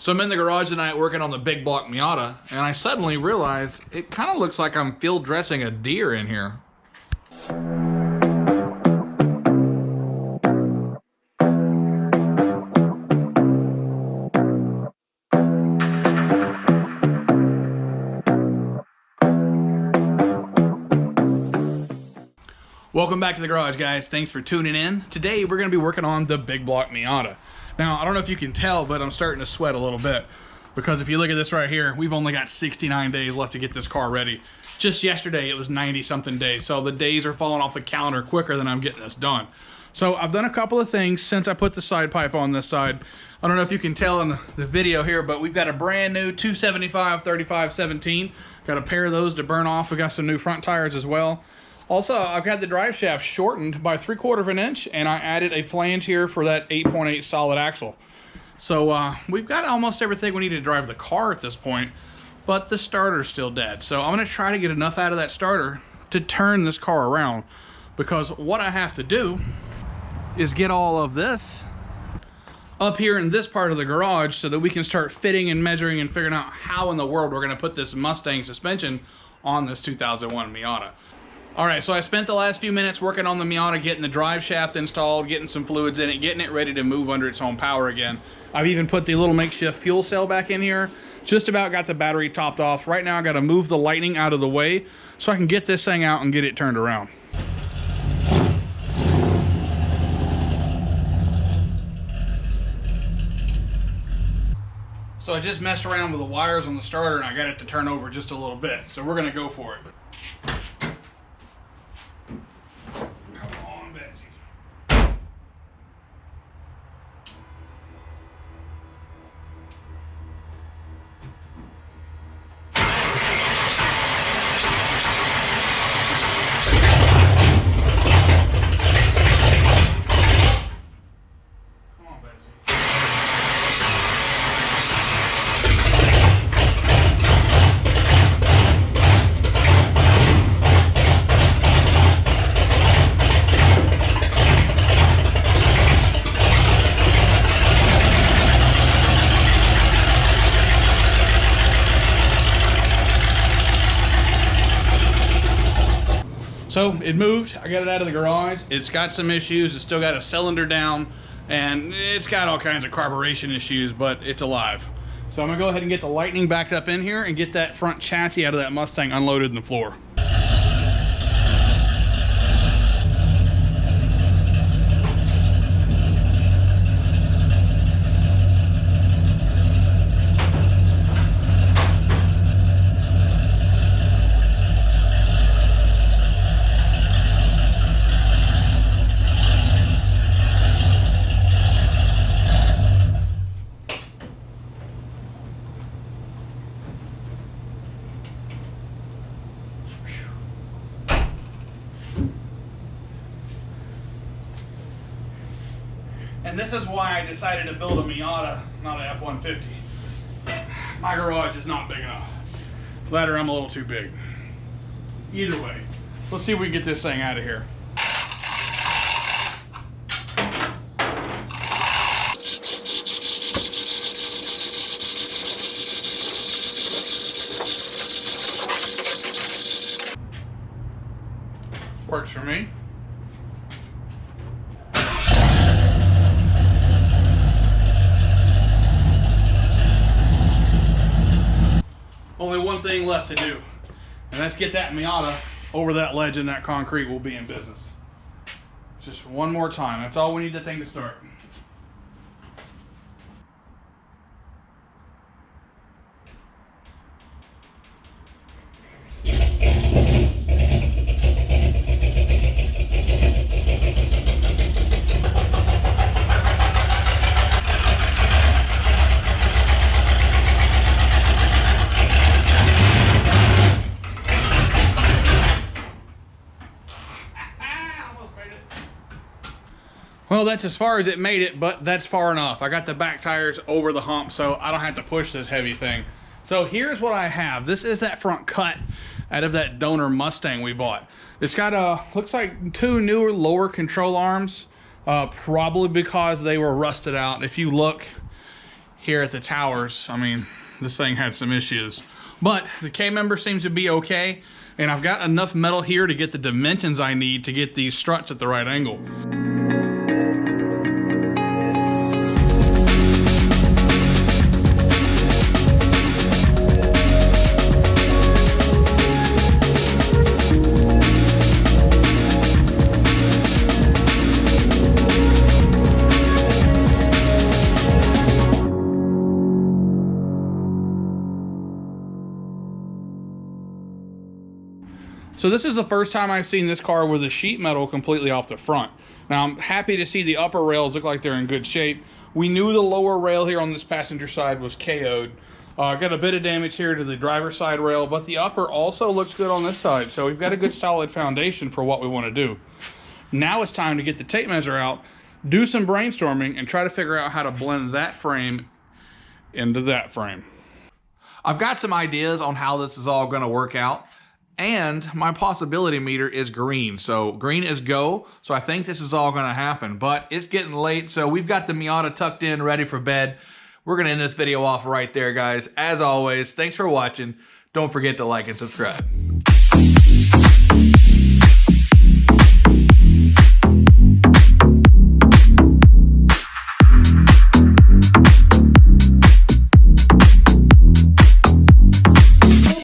So I'm in the garage tonight working on the big block Miata, and I suddenly realize it kind of looks like I'm field dressing a deer in here. Welcome back to the garage, guys. Thanks for tuning in. Today we're going to be working on the big block Miata. Now, I don't know if you can tell, but I'm starting to sweat a little bit because if you look at this right here, we've only got 69 days left to get this car ready. Just yesterday, it was 90-something days, so the days are falling off the calendar quicker than I'm getting this done. So I've done a couple of things since I put the side pipe on this side. I don't know if you can tell in the video here, but we've got a brand new 275 35 17. Got a pair of those to burn off. We got some new front tires as well. Also, I've got the drive shaft shortened by 3/4 of an inch, and I added a flange here for that 8.8 solid axle. So we've got almost everything we need to drive the car at this point, but the starter's still dead. So I'm gonna try to get enough out of that starter to turn this car around, because what I have to do is get all of this up here in this part of the garage so that we can start fitting and measuring and figuring out how in the world we're gonna put this Mustang suspension on this 2001 Miata. All right, so I spent the last few minutes working on the Miata, getting the drive shaft installed, getting some fluids in it, getting it ready to move under its own power again. I've even put the little makeshift fuel cell back in here. Just about got the battery topped off. Right now I gotta move the lightning out of the way so I can get this thing out and get it turned around. So I just messed around with the wires on the starter and I got it to turn over just a little bit. So we're gonna go for it. So it moved, I got it out of the garage. It's got some issues, it's still got a cylinder down, and it's got all kinds of carburation issues, but it's alive. So I'm gonna go ahead and get the lightning backed up in here and get that front chassis out of that Mustang unloaded in the floor. And this is why I decided to build a Miata, not an F-150. My garage is not big enough. Ladder, I'm a little too big. Either way, let's see if we can get this thing out of here. Works for me. Only one thing left to do, and let's get that Miata over that ledge in that concrete. We'll be in business. Just one more time. That's all we need the thing to start. Well, that's as far as it made it, but that's far enough. I got the back tires over the hump, so I don't have to push this heavy thing. So here's what I have. This is that front cut out of that donor Mustang we bought. It's got looks like 2 newer lower control arms, probably because they were rusted out. If you look here at the towers, I mean, this thing had some issues. But the K-member seems to be okay, and I've got enough metal here to get the dimensions I need to get these struts at the right angle. So this is the first time I've seen this car with the sheet metal completely off the front. Now I'm happy to see the upper rails look like they're in good shape. We knew the lower rail here on this passenger side was KO'd. Got a bit of damage here to the driver's side rail, but the upper also looks good on this side. So we've got a good solid foundation for what we want to do. Now it's time to get the tape measure out, do some brainstorming, and try to figure out how to blend that frame into that frame. I've got some ideas on how this is all going to work out. And my possibility meter is green. So green is go. So I think this is all going to happen. But it's getting late, so we've got the Miata tucked in, ready for bed. We're going to end this video off right there, guys. As always, thanks for watching. Don't forget to like and subscribe.